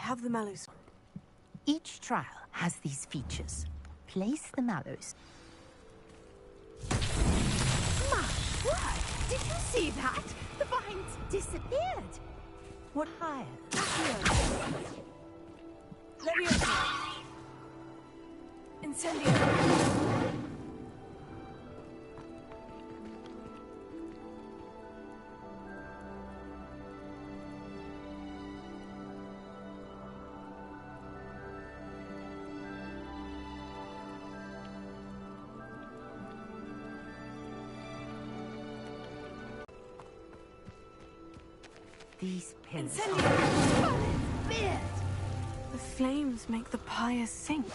have the mallows. Each trial has these features. Place the mallows. My word! Did you see that? The vines disappeared. What higher? Leviosa. Incendio. These pillars. Incendio. The flames make the pyre sink.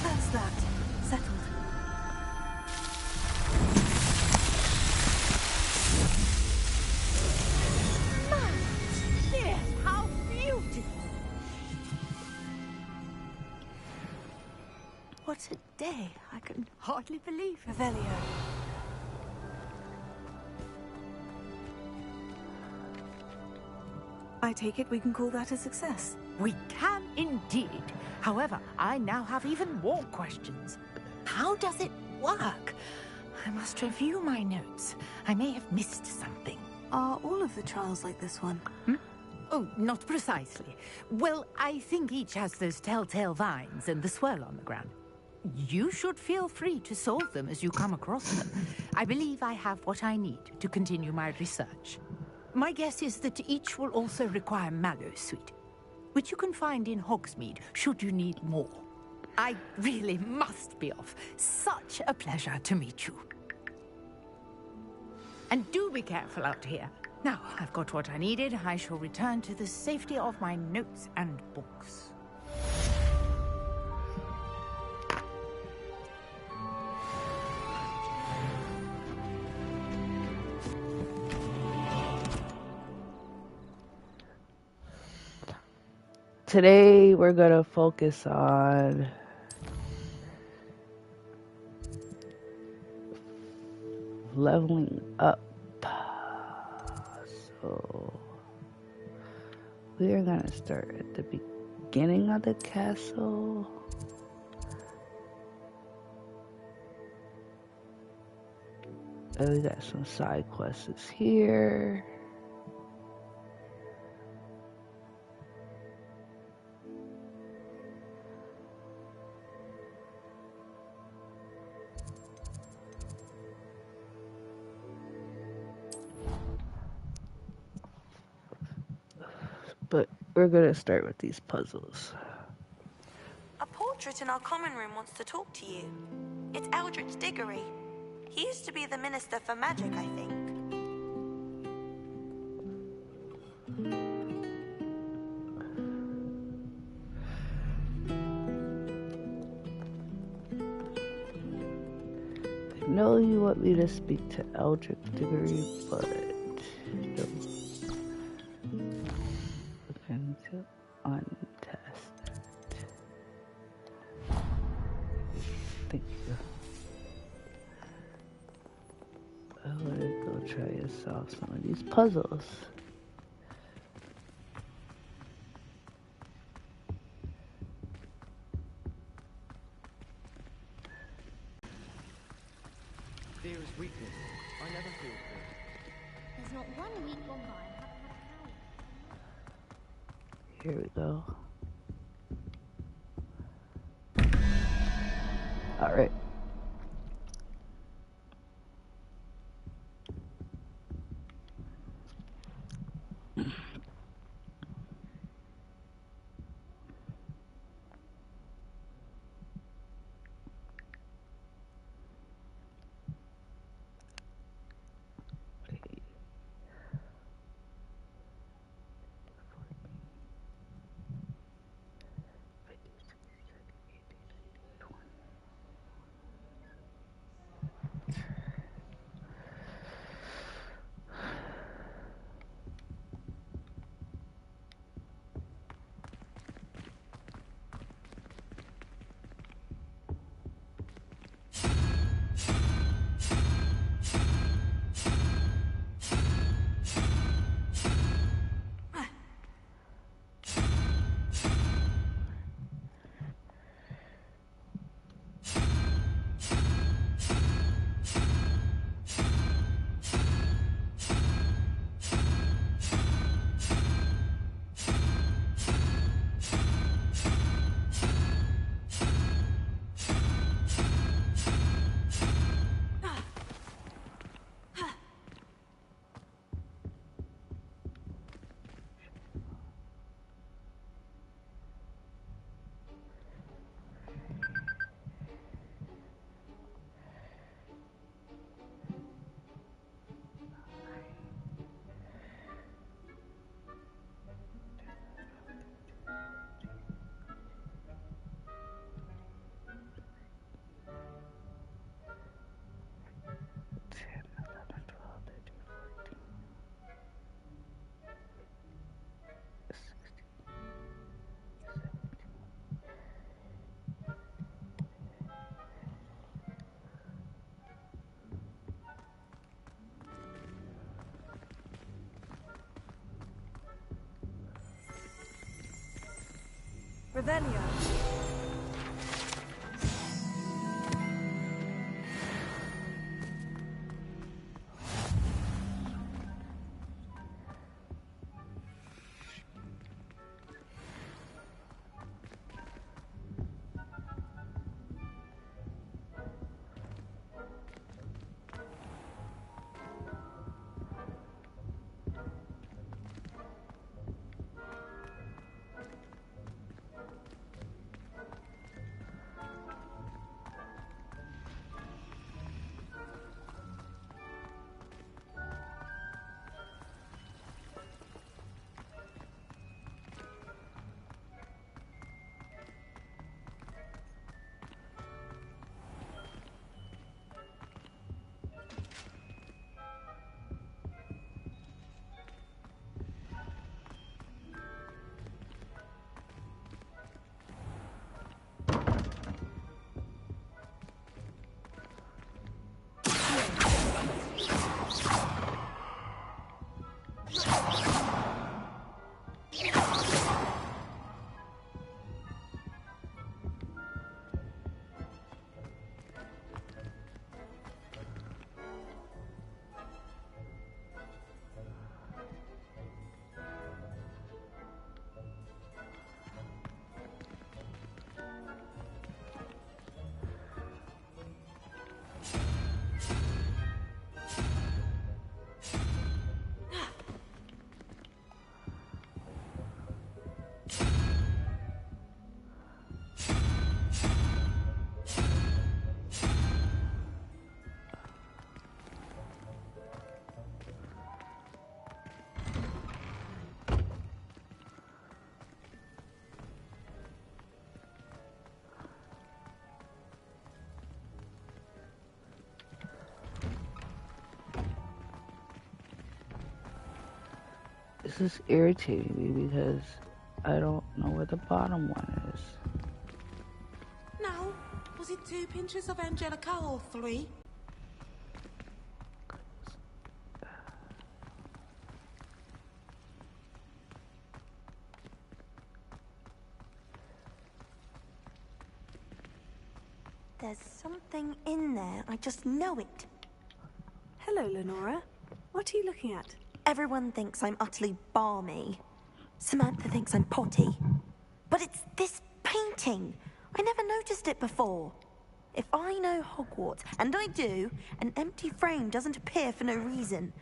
That's that. Settled. Dear, how beautiful! What a day. I can hardly believe Revelio. I take it we can call that a success. We can indeed. However, I now have even more questions. How does it work? I must review my notes. I may have missed something. Are all of the trials like this one? Oh, not precisely. Well, I think each has those telltale vines and the swirl on the ground. You should feel free to solve them as you come across them. I believe I have what I need to continue my research. My guess is that each will also require mallow sweet, which you can find in Hogsmeade should you need more. I really must be off. Such a pleasure to meet you. And do be careful out here. Now, I've got what I needed. I shall return to the safety of my notes and books. Today we're gonna focus on leveling up. So we are gonna start at the beginning of the castle. And we got some side quests here. But we're gonna start with these puzzles. A portrait in our common room wants to talk to you. It's Eldritch Diggory. He used to be the Minister for Magic, I think. I know you want me to speak to Eldritch Diggory, but looking to untest it. Thank you. I want to go try to solve some of these puzzles. Fear is weakness. I never feel fear. There's not one week gone by I haven't had a Here we go. All right. Revelio. This is irritating me because I don't know where the bottom one is. No. Was it 2 pinches of Angelica or 3? There's something in there. I just know it. Hello, Lenora. What are you looking at? Everyone thinks I'm utterly balmy. Samantha thinks I'm potty. But it's this painting. I never noticed it before. If I know Hogwarts, and I do, an empty frame doesn't appear for no reason.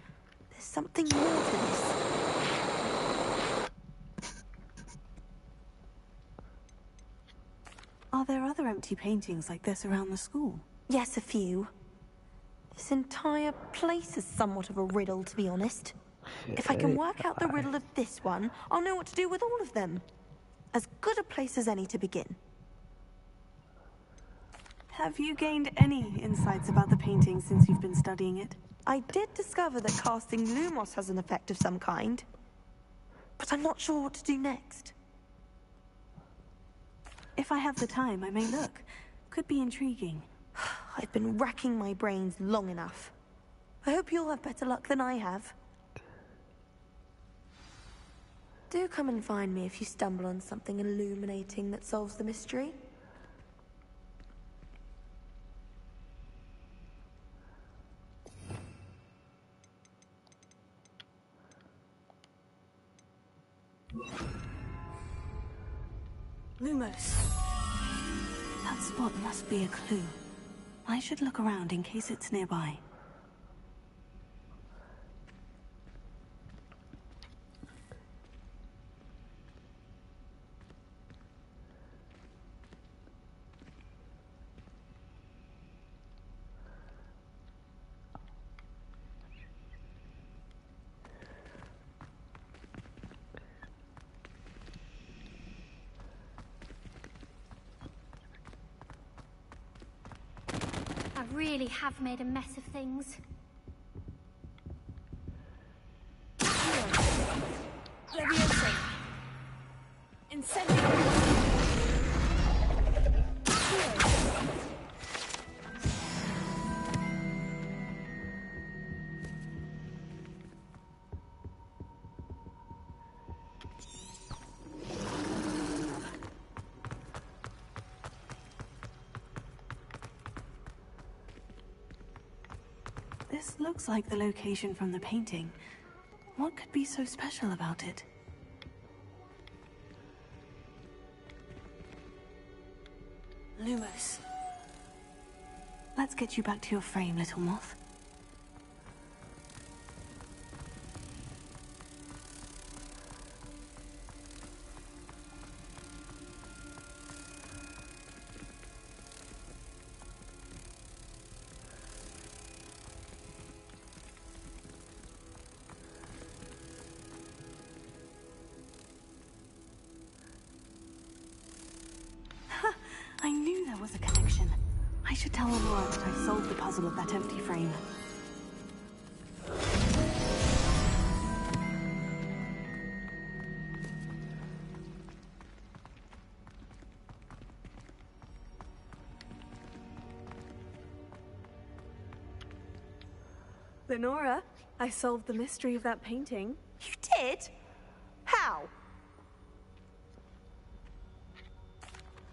There's something more to this. Are there other empty paintings like this around the school? Yes, a few. This entire place is somewhat of a riddle, to be honest. If I can work out the riddle of this one, I'll know what to do with all of them. As good a place as any to begin. Have you gained any insights about the painting since you've been studying it? I did discover that casting Lumos has an effect of some kind. But I'm not sure what to do next. If I have the time, I may look. Could be intriguing. I've been racking my brains long enough. I hope you'll have better luck than I have. Do come and find me if you stumble on something illuminating that solves the mystery. Lumos. That spot must be a clue. I should look around in case it's nearby. I really have made a mess of things. Leviosa! Incendio! This looks like the location from the painting. What could be so special about it? Lumos. Let's get you back to your frame, little moth. I knew there was a connection. I should tell Aurora that I solved the puzzle of that empty frame. Lenora, I solved the mystery of that painting. You did? How?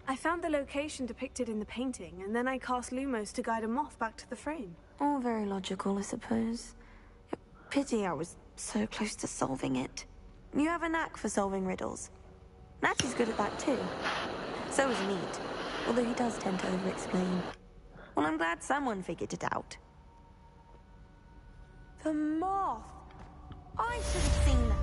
I found the location depicted in the painting, and then I cast Lumos to guide a moth back to the frame. All very logical, I suppose. Pity I was so close to solving it. You have a knack for solving riddles. Natty's good at that too. So is Neat, although he does tend to over-explain. Well, I'm glad someone figured it out. The moth! I should have seen that.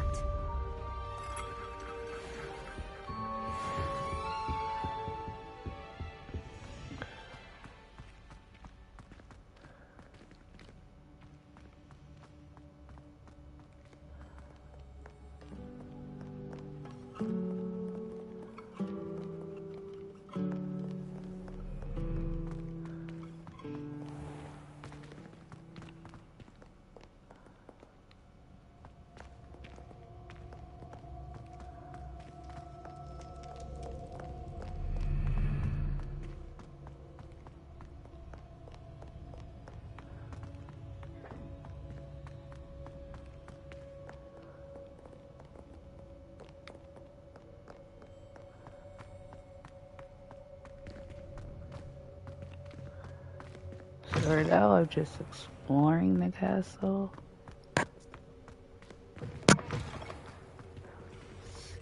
So right now I'm just exploring the castle.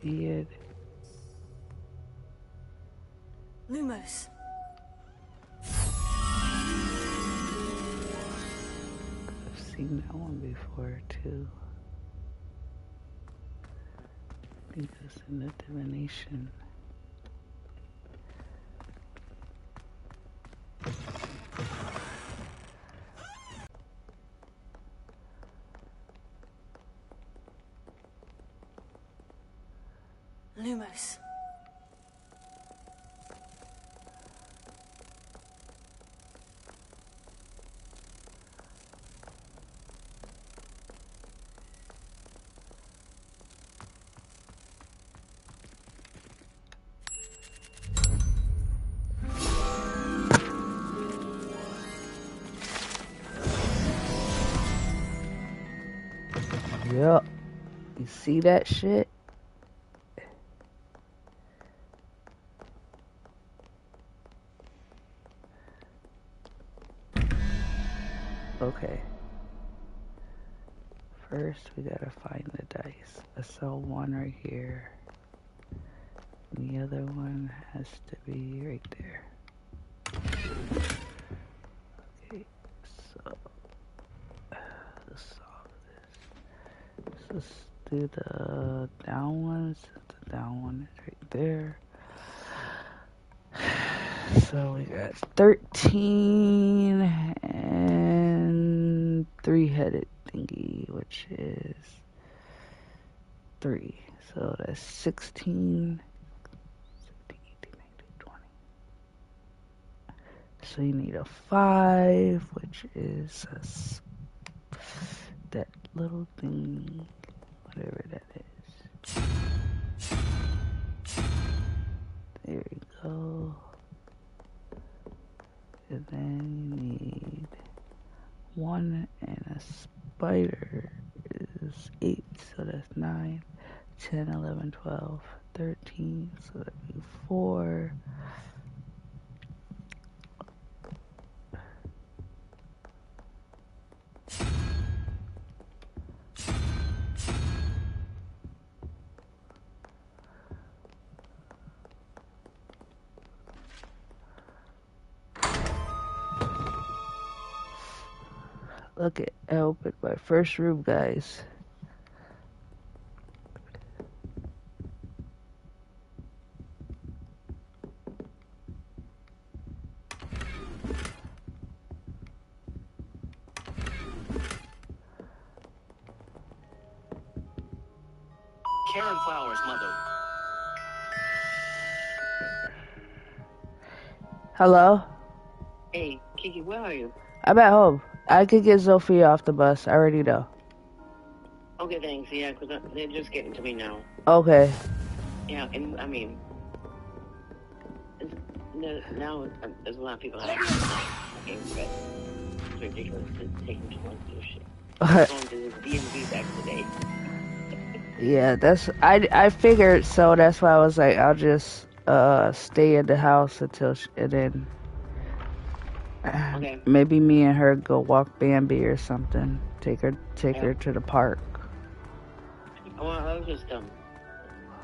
See it. Lumos. I've seen that one before too. I think it's in the divination. Lumos. Yup. You see that shit? Okay. First, we gotta find the dice. I saw one right here. And the other one has to be right there. Okay, so let's solve this. So let's do the down one, since the down one is right there. So we got 13 and 3-headed thingy, which is 3. So that's 16, 17, 18, 19, 20. So you need a 5, which is that little thing, whatever that is. There we go. And then you need 1, and a spider is 8, so that's 9, 10, 11, 12, 13, so that'd be 4. Look at, I opened my first room, guys. Karen Flowers' mother. Hello? Hey, Kiki, where are you? I'm at home. I could get Sophia off the bus. I already know. Okay, thanks. Yeah, because they're just getting to me now. Okay. Yeah, and I mean, now there's a lot of people out here. It's ridiculous to take them to one do shit. I'm going to the DMV back today. Yeah, I figured, so that's why I was like, I'll just stay in the house until and then Okay. maybe me and her go walk Bambi or something. Take her to the park. Well, I was just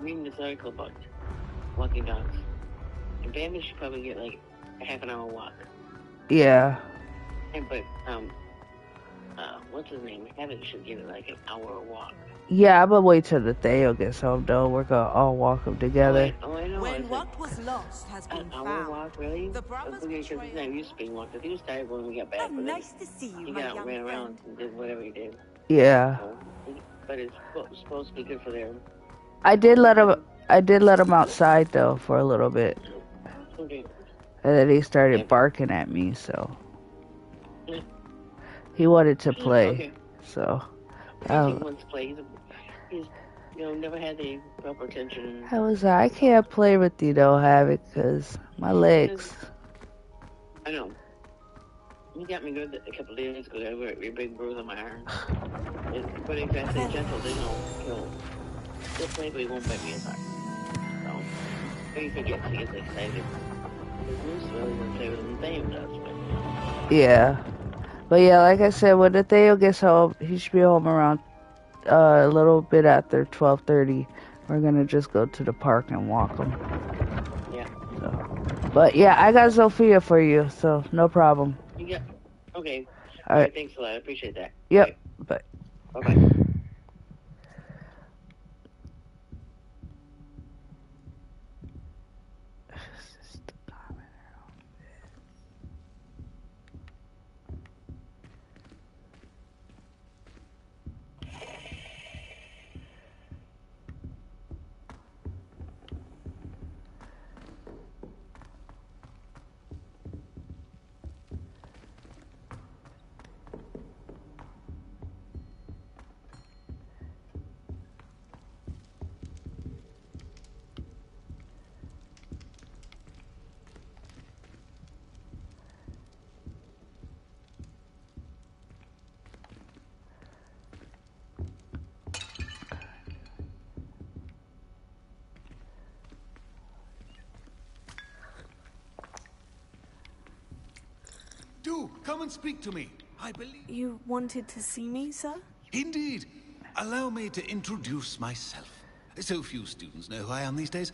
reading this article about walking dogs, and Bambi should probably get like a half an hour walk. Yeah. But what's his name? Kevin should get it like an hour walk. Yeah, I'm gonna wait till Nathaniel gets home though. We're gonna all walk them together. I know. When what was lost has been an hour found. walk, really? The brothers Because his name used to be walk. He was tired when we got back. But nice to see you, he my got out young and ran around friend. and did whatever he did. Yeah. So, but it's supposed to be good for them. I did let him outside though for a little bit. Okay. And then he started barking at me, so he wanted to play. Okay. So He wants to play. He's never had the proper attention. I was like, I can't play with you though, Havoc, because my legs. I know. You got me good a couple of days ago. I wear a big bruise on my arm. But if I say gentle, then he'll play, but he won't bite me as hard. So, he gets excited. Bruce really won't play with him. They does, but... Yeah. But yeah, like I said, when Nathaniel gets home, he should be home around a little bit after 12:30. We're gonna just go to the park and walk him. Yeah. So. But yeah, I got Sophia for you, so no problem. Yeah. Okay. All right. Thanks a lot. I appreciate that. Yep. Bye. Bye-bye. Do come and speak to me. I believe... You wanted to see me, sir? Indeed. Allow me to introduce myself. So few students know who I am these days.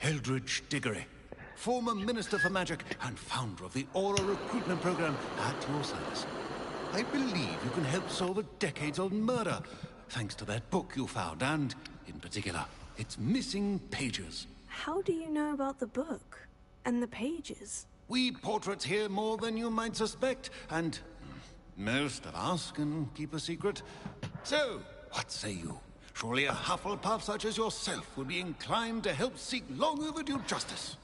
Eldridge Diggory, former Minister for Magic and founder of the Aura Recruitment Program at your service. I believe you can help solve a decades-old murder, thanks to that book you found, and, in particular, its missing pages. How do you know about the book? And the pages? We portraits hear more than you might suspect, and most of us can keep a secret. So, what say you? Surely a Hufflepuff such as yourself would be inclined to help seek long overdue justice.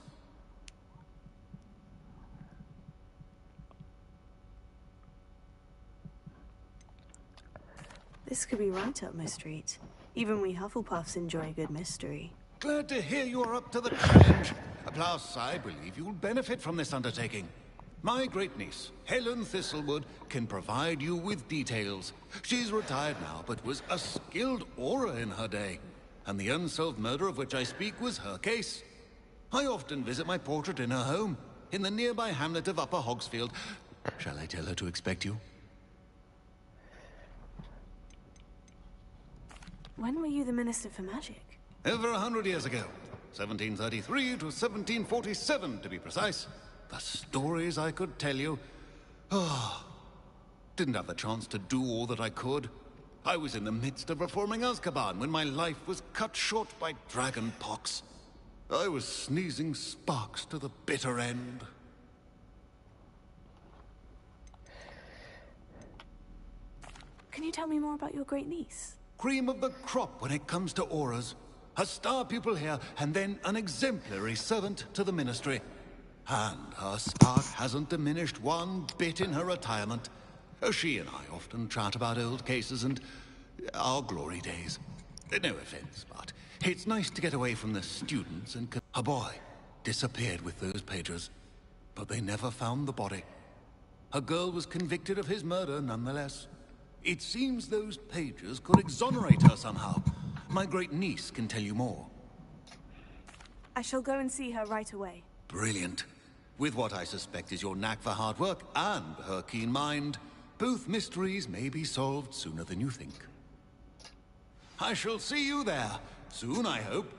This could be right up my street. Even we Hufflepuffs enjoy a good mystery. Glad to hear you're up to the challenge. Plus, I believe you'll benefit from this undertaking. My great-niece, Helen Thistlewood, can provide you with details. She's retired now, but was a skilled aura in her day. And the unsolved murder of which I speak was her case. I often visit my portrait in her home, in the nearby hamlet of Upper Hogsfield. Shall I tell her to expect you? When were you the Minister for Magic? Over 100 years ago. 1733 to 1747, to be precise. The stories I could tell you. Oh, Didn't have the chance to do all that I could. I was in the midst of reforming Azkaban when my life was cut short by dragon pox. I was sneezing sparks to the bitter end. Can you tell me more about your great niece? Cream of the crop when it comes to auras. A star pupil here, and then an exemplary servant to the ministry. And her spark hasn't diminished one bit in her retirement. She and I often chat about old cases and our glory days. No offense, but it's nice to get away from the students and... A boy disappeared with those pages, but they never found the body. A girl was convicted of his murder nonetheless. It seems those pages could exonerate her somehow. My great niece can tell you more. I shall go and see her right away. Brilliant. With what I suspect is your knack for hard work and her keen mind, both mysteries may be solved sooner than you think. I shall see you there. Soon, I hope.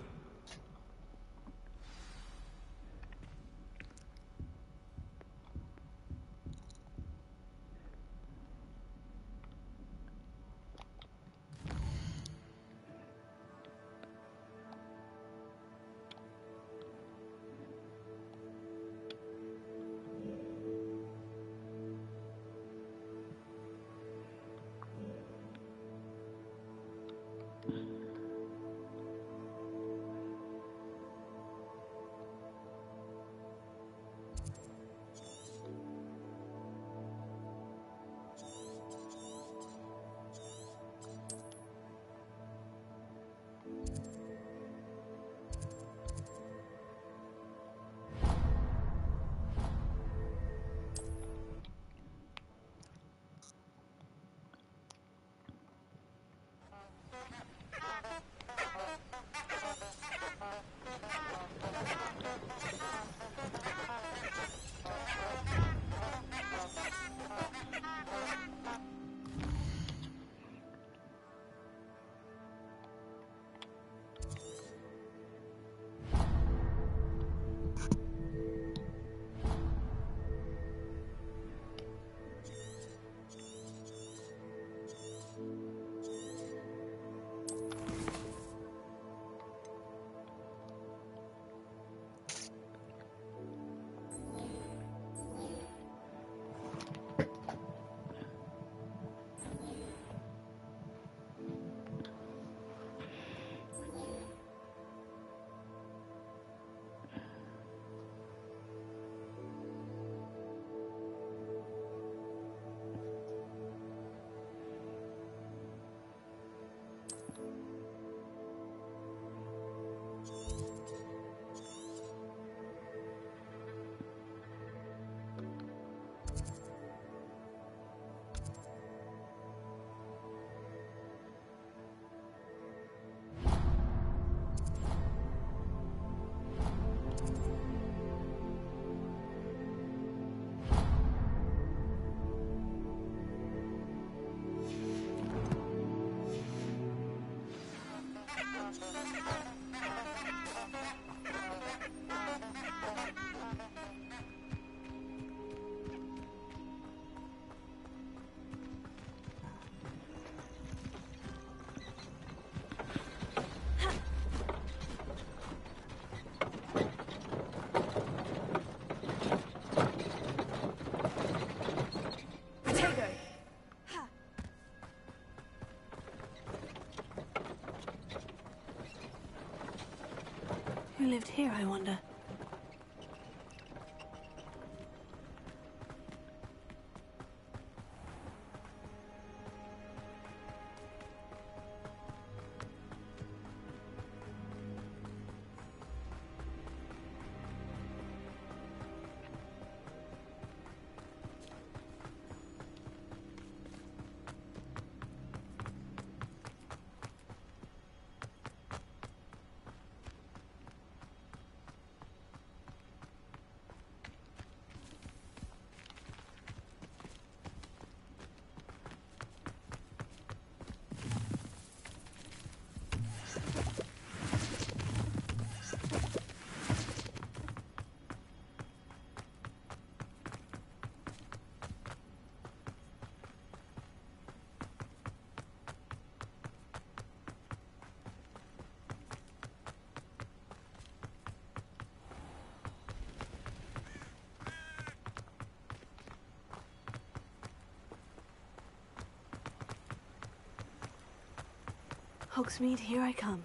Who lived here, I wonder? Hogsmeade, here I come.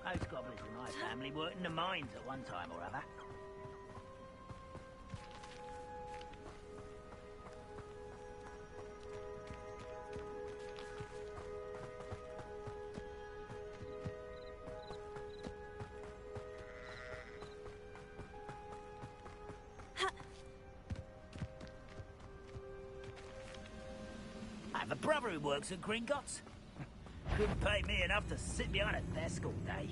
Most goblins in my family worked in the mines at one time or other. I have a brother who works at Gringotts. Couldn't pay me enough to sit behind a desk all day.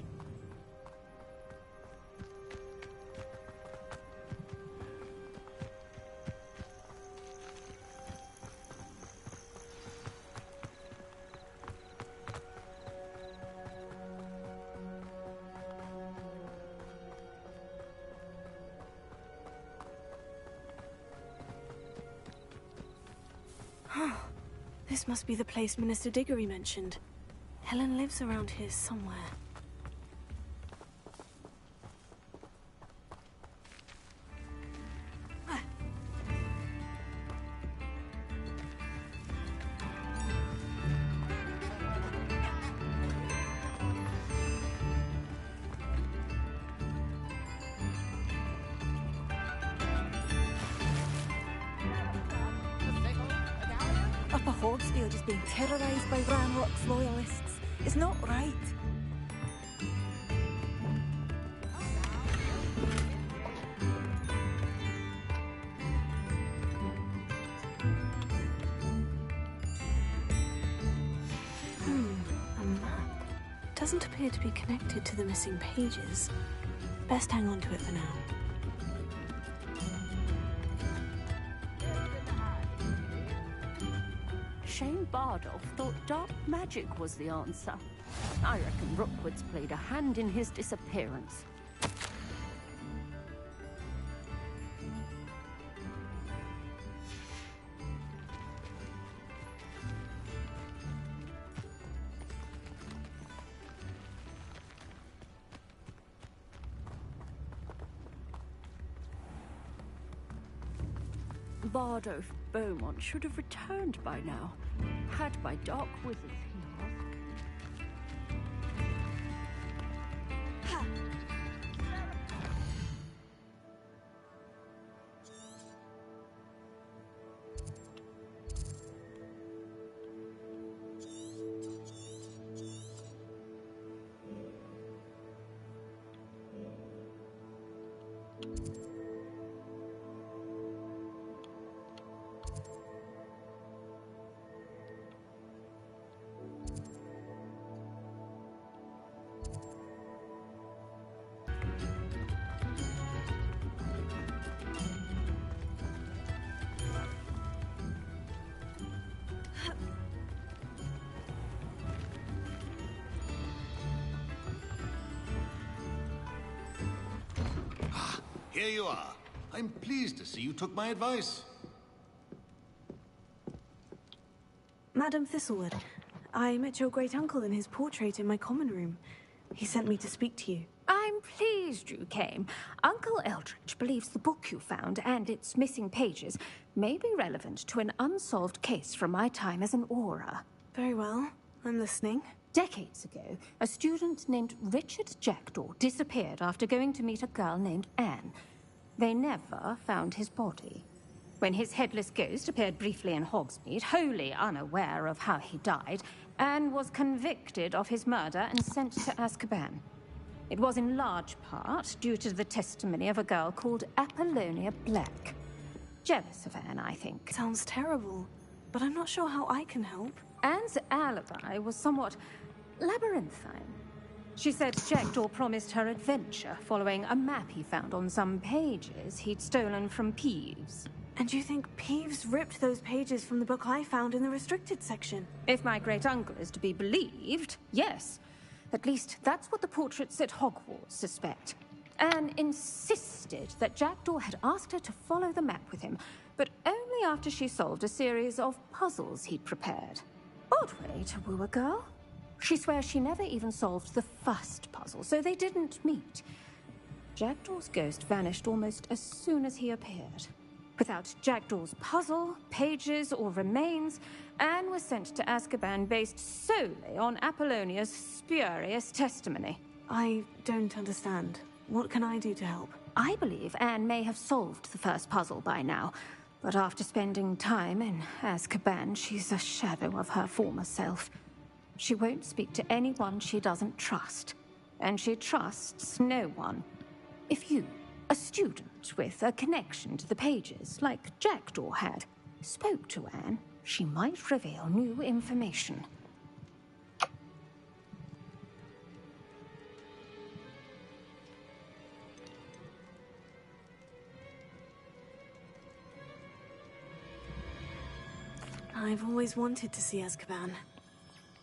This must be the place Minister Diggory mentioned. Helen lives around here somewhere. Upper Hogsfield is being terrorised by Ranrock's loyalists. It's not right. A map. Doesn't appear to be connected to the missing pages. Best hang on to it for now. Shane Bardolph thought dark magic was the answer. I reckon Rookwood's played a hand in his disappearance. Bardolph Beaumont should have returned by now. Had by dark wizards, he was. Here you are. I'm pleased to see you took my advice. Madam Thistlewood, I met your great-uncle in his portrait in my common room. He sent me to speak to you. I'm pleased you came. Uncle Eldridge believes the book you found and its missing pages may be relevant to an unsolved case from my time as an aura. Very well. I'm listening. Decades ago, a student named Richard Jackdaw disappeared after going to meet a girl named Anne. They never found his body. When his headless ghost appeared briefly in Hogsmeade, wholly unaware of how he died, Anne was convicted of his murder and sent to Azkaban. It was in large part due to the testimony of a girl called Apollonia Black. Jealous of Anne, I think. Sounds terrible, but I'm not sure how I can help. Anne's alibi was somewhat labyrinthine. She said Jackdaw promised her adventure following a map he found on some pages he'd stolen from Peeves. And you think Peeves ripped those pages from the book I found in the restricted section? If my great-uncle is to be believed, yes. At least that's what the portraits at Hogwarts suspect. Anne insisted that Jackdaw had asked her to follow the map with him, but only after she solved a series of puzzles he'd prepared. Odd way to woo a girl. She swears she never even solved the first puzzle, so they didn't meet. Jackdaw's ghost vanished almost as soon as he appeared. Without Jackdaw's puzzle, pages, or remains, Anne was sent to Azkaban based solely on Apollonia's spurious testimony. I don't understand. What can I do to help? I believe Anne may have solved the first puzzle by now, but after spending time in Azkaban, she's a shadow of her former self. She won't speak to anyone she doesn't trust, and she trusts no one. If you, a student with a connection to the pages, like Jackdaw had, spoke to Anne, she might reveal new information. I've always wanted to see Azkaban.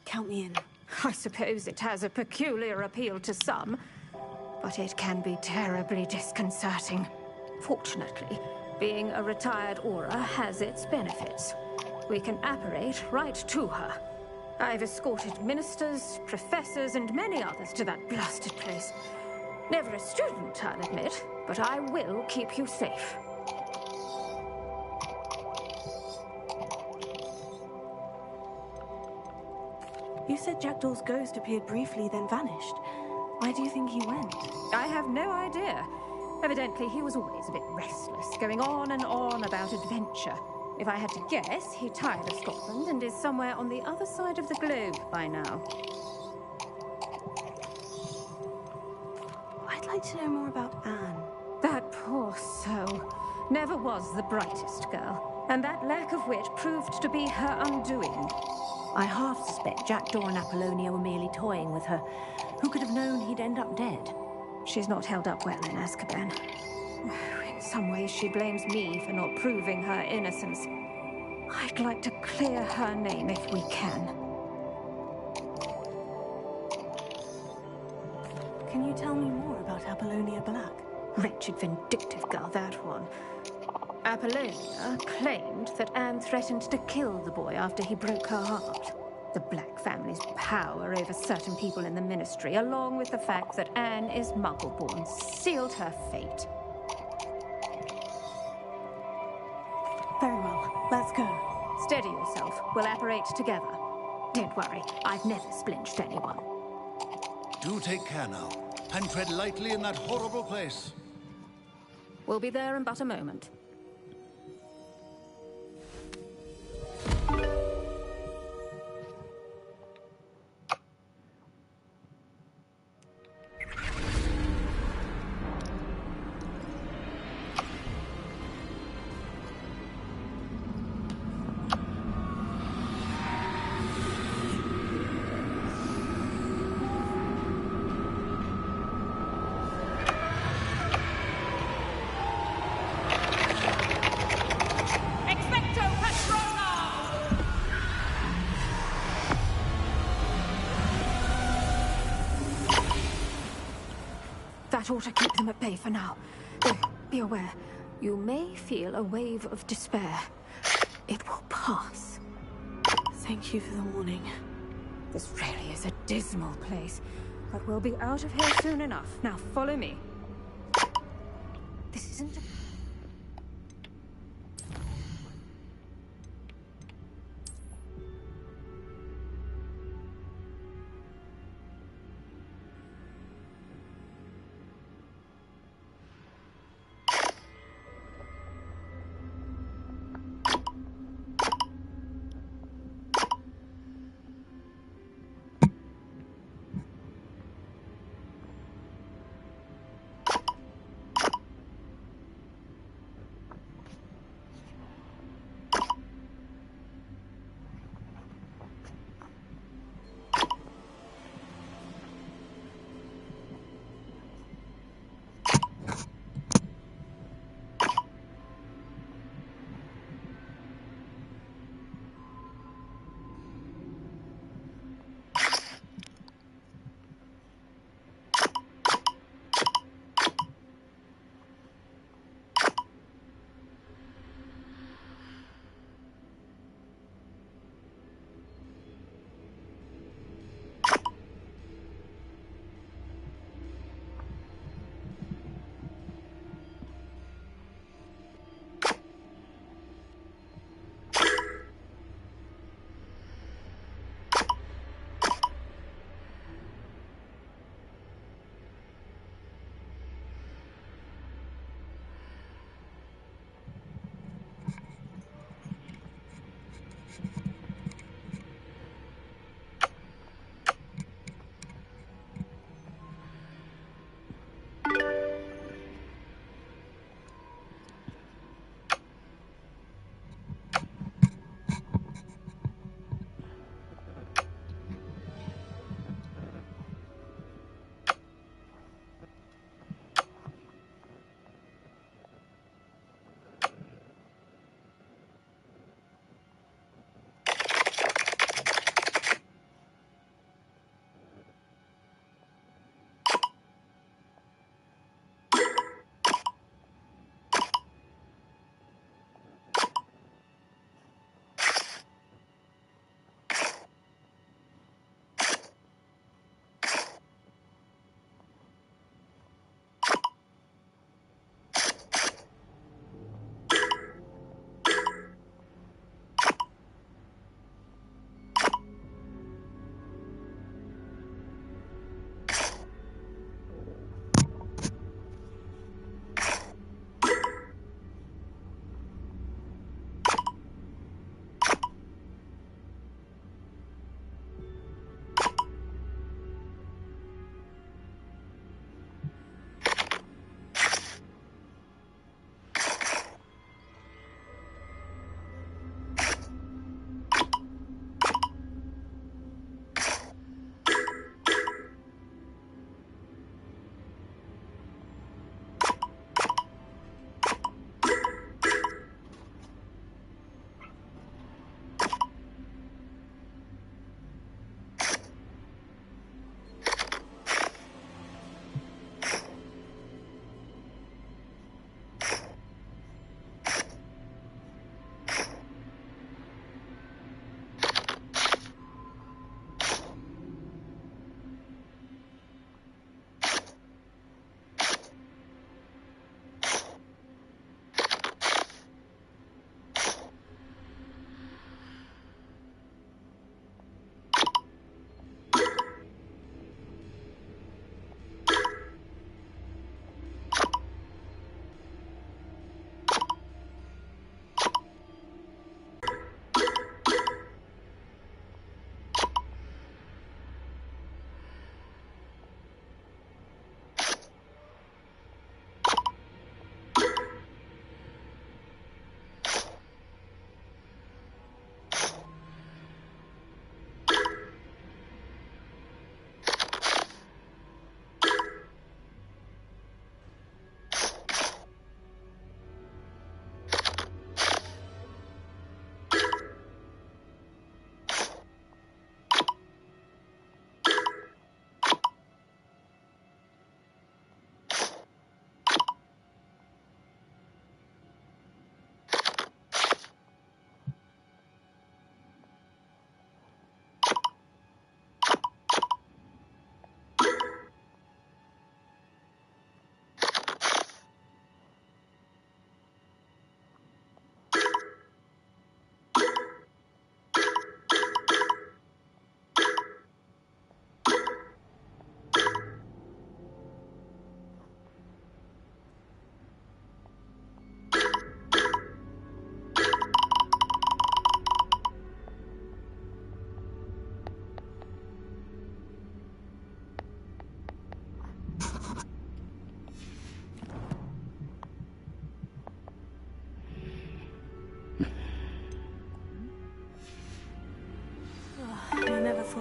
Count me in. I suppose it has a peculiar appeal to some, but it can be terribly disconcerting. Fortunately, being a retired Auror has its benefits. We can apparate right to her. I've escorted ministers, professors, and many others to that blasted place. Never a student, I'll admit, but I will keep you safe. You said Jackdaw's ghost appeared briefly, then vanished. Why do you think he went? I have no idea. Evidently, he was always a bit restless, going on and on about adventure. If I had to guess, he tired of Scotland and is somewhere on the other side of the globe by now. I'd like to know more about Anne. That poor soul. Never was the brightest girl, and that lack of wit proved to be her undoing. I half suspect Jackdaw and Apollonia were merely toying with her. Who could have known he'd end up dead? She's not held up well in Azkaban. In some ways, she blames me for not proving her innocence. I'd like to clear her name if we can. Can you tell me more about Apollonia Black? Wretched, vindictive girl, that one. Apollonia claimed that Anne threatened to kill the boy after he broke her heart. The Black family's power over certain people in the Ministry, along with the fact that Anne is Muggle-born, sealed her fate. Very well. Let's go. Steady yourself. We'll apparate together. Don't worry. I've never splinched anyone. Do take care now, and tread lightly in that horrible place. We'll be there in but a moment. That ought to keep them at bay for now. Though, be aware, you may feel a wave of despair. It will pass. Thank you for the warning. This really is a dismal place, but we'll be out of here soon enough. Now follow me. This isn't a...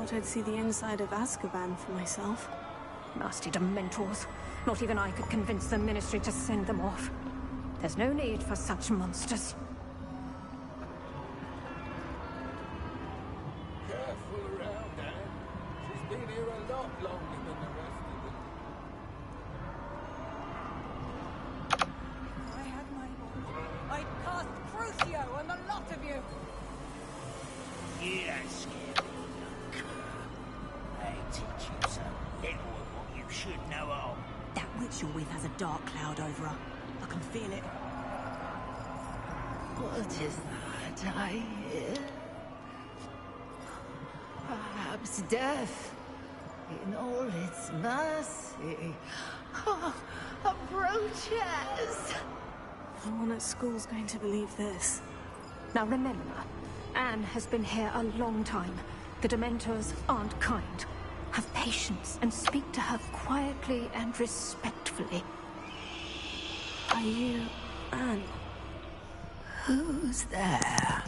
thought I'd see the inside of Azkaban for myself. Nasty Dementors. Not even I could convince the Ministry to send them off. There's no need for such monsters. Careful around, Anne. She's been here a lot longer than the rest of them. If I had my way, I'd cast Crucio on the lot of you! You don't scare me, young cur. They teach you so little of what you should know of. That witch you're with has a dark cloud over her. I can feel it. What is that I hear? Perhaps death, in all its mercy, approaches. No one at school's going to believe this. Now remember, Anne has been here a long time. The Dementors aren't kind. Have patience and speak to her quietly and respectfully. Are you Anne? Who's there?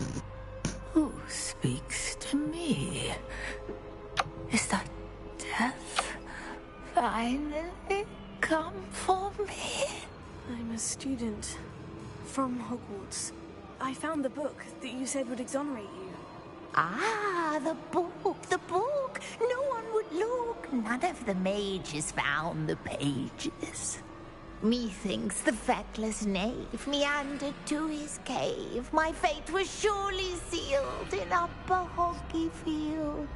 Who speaks to me? Is that death finally come for me? I'm a student from Hogwarts. I found the book that you said would exonerate you. Ah, the book, the book. No one would look. None of the mages found the pages. Methinks the feckless knave meandered to his cave. My fate was surely sealed in Upper Hogsfield.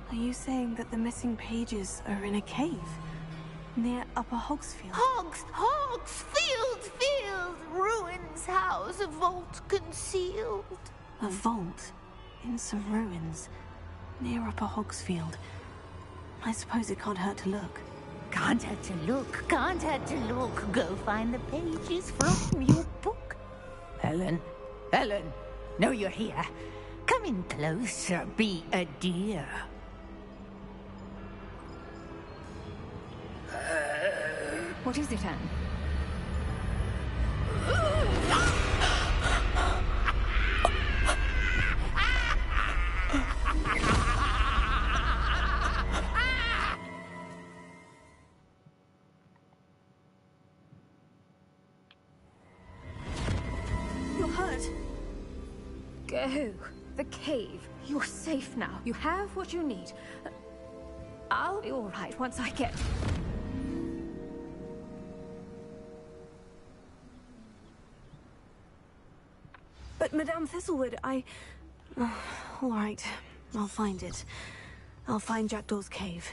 Are you saying that the missing pages are in a cave? Near Upper Hogsfield? Hogsfield! Ruins house, a vault concealed. A vault? In some ruins? Near Upper Hogsfield? I suppose it can't hurt to look. Can't hurt to look, can't hurt to look. Go find the pages from your book. Helen, know you're here. Come in closer, be a dear. What is it, Anne? You're hurt. Go. The cave. You're safe now. You have what you need. I'll be all right once I get... But Madame Thistlewood, all right. I'll find it. I'll find Jackdaw's cave.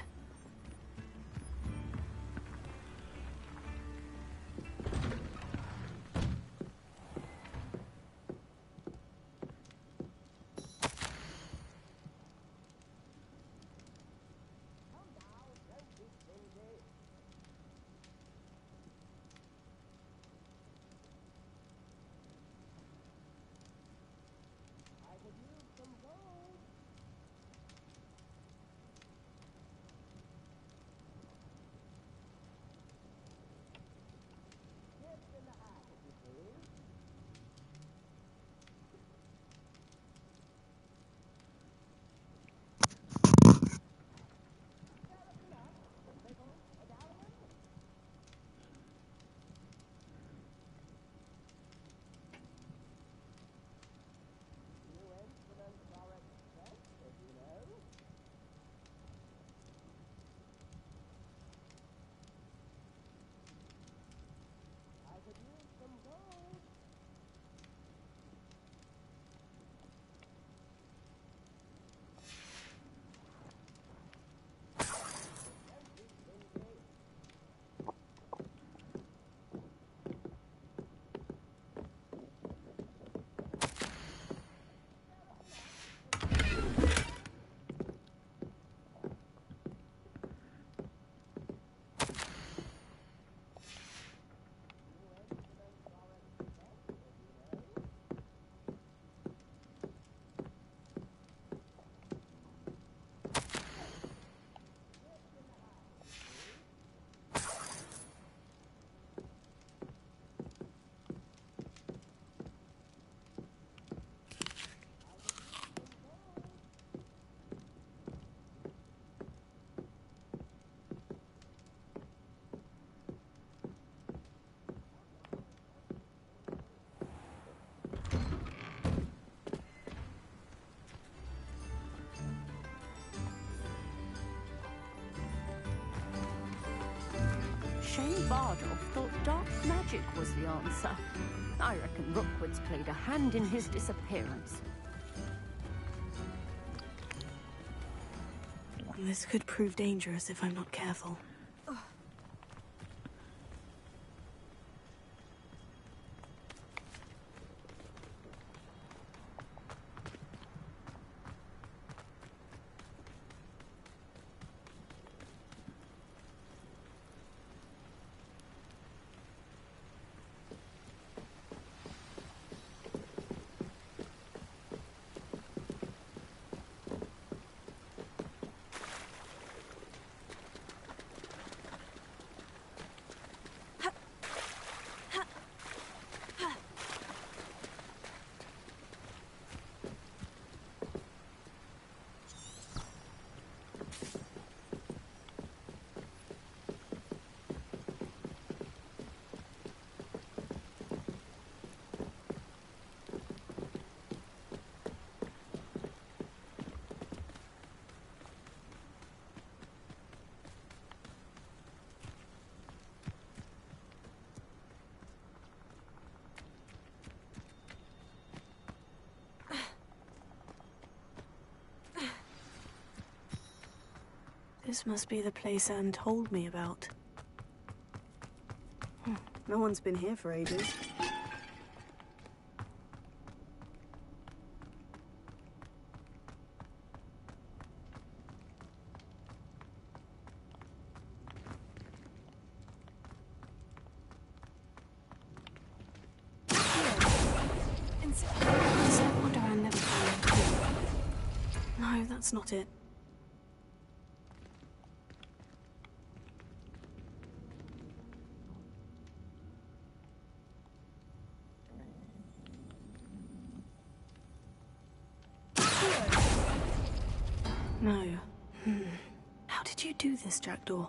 shame Bardolph thought dark magic was the answer. I reckon Rookwood's played a hand in his disappearance. This could prove dangerous if I'm not careful. This must be the place Anne told me about. No one's been here for ages. It's no wonder Anne never found it. No, that's not it. No. How did you do this, Jackdaw?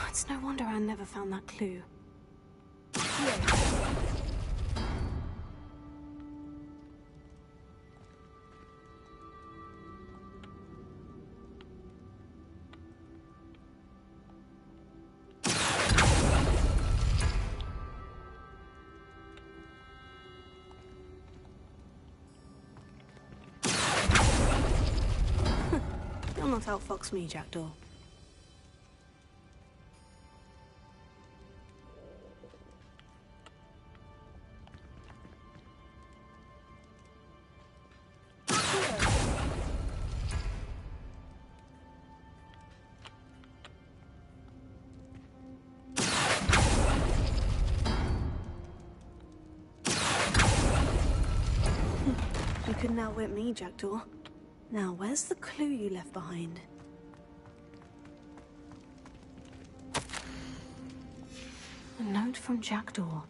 It's no wonder Anne never found that clue. You'll not outfox me, Jackdaw. You couldn't outwit me, Jackdaw. Now, where's the clue you left behind? A note from Jackdaw.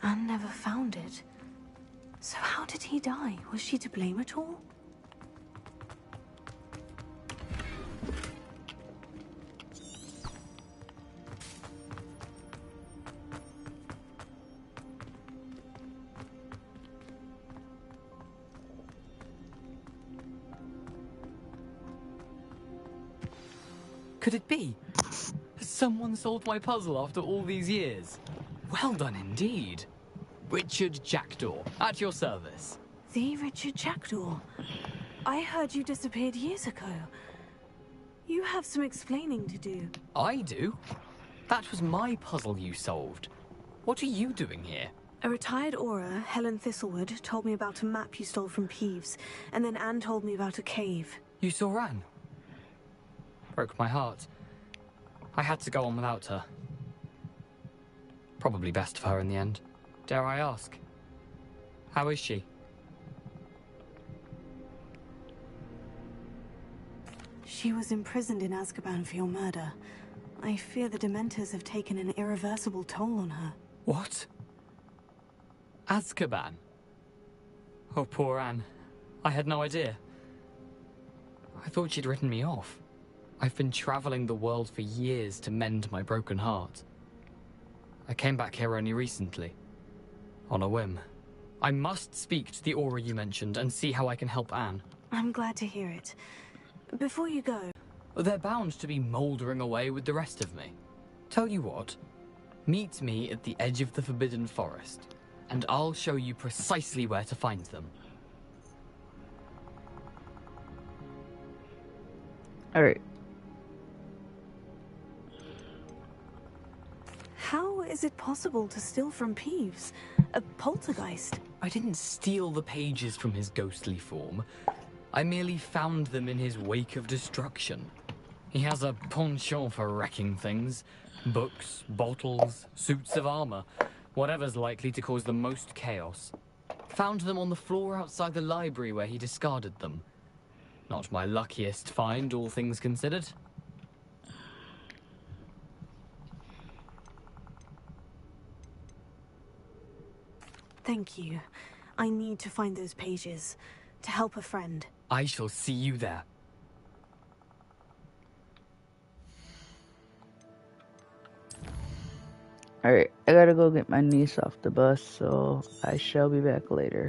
Anne never found it. So how did he die? Was she to blame at all? Could it be? Has someone solved my puzzle after all these years? Well done indeed. Richard Jackdaw, at your service. The Richard Jackdaw? I heard you disappeared years ago. You have some explaining to do. I do? That was my puzzle you solved. What are you doing here? A retired Aura, Helen Thistlewood, told me about a map you stole from Peeves, and then Anne told me about a cave. You saw Anne? Broke my heart. I had to go on without her. Probably best for her in the end. Dare I ask? How is she? She was imprisoned in Azkaban for your murder. I fear the Dementors have taken an irreversible toll on her. What? Azkaban? Oh, poor Anne. I had no idea. I thought she'd written me off. I've been traveling the world for years to mend my broken heart. I came back here only recently. On a whim. I must speak to the Aura you mentioned and see how I can help Anne. I'm glad to hear it. Before you go... They're bound to be mouldering away with the rest of me. Tell you what, meet me at the edge of the Forbidden Forest, and I'll show you precisely where to find them. Alright. How is it possible to steal from Peeves? A poltergeist? I didn't steal the pages from his ghostly form. I merely found them in his wake of destruction. He has a penchant for wrecking things. Books, bottles, suits of armor. Whatever's likely to cause the most chaos. Found them on the floor outside the library where he discarded them. Not my luckiest find, all things considered. Thank you. I need to find those pages. To help a friend. I shall see you there. Alright, I gotta go get my niece off the bus, so I shall be back later.